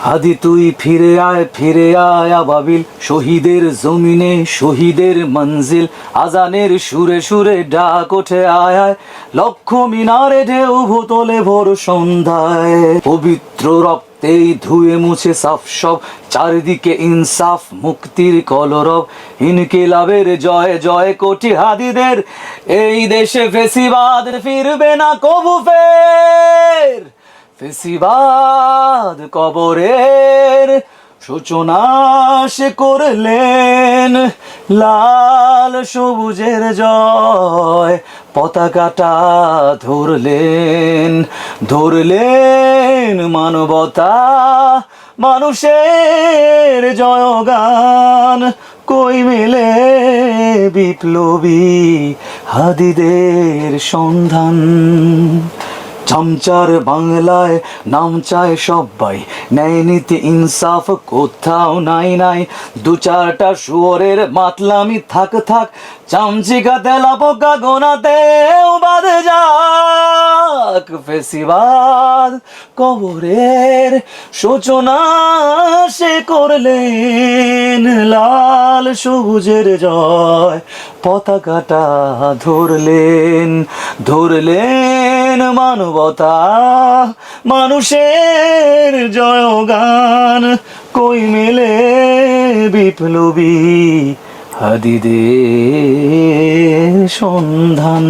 হাদি তুই ফিরে আয় আবাবিল, শহীদের জমিনে শহীদের মঞ্জিল, আজানের সুরে সুরে ডাক ওঠে আয় আয়, লক্ষ মিনারে ঢেউ ভূতলে ভোর সন্ধ্যায়। পবিত্র রক্তেই ধুয়ে মুছে সাফ সব, চারিদিকে ইনসাফ মুক্তির কলরব, ইনকিলাবের জয় জয় কোটি হাদিদের, এই দেশে ফেসিবাদ ফিরবে না কবু ফের। ফেসিবাদ কবরের সূচনা সে করলেন, লাল সবুজের জয় পতাকাটা ধরলেন মানবতা মানুষের জয়গান, কই মেলে বিপ্লবী হাদিদের সন্ধান। চামচার বাংলায় নাম চায় সবাই, ন্যায় নীতি ইনসাফ কোথাও নাই। দু চারটা শুয়োরের মাতলামি থাক, চামচিকা তেলা পোকা গোনাতেও বাদে যাক। ফেসিবাদ কবরের সূচনা সে করলেন, লাল সবুজের জয় পতাকাটা ধরলেন মানবতা মানুষের জয়গান, কই মেলে বিপ্লবী হাদিদের সন্ধান।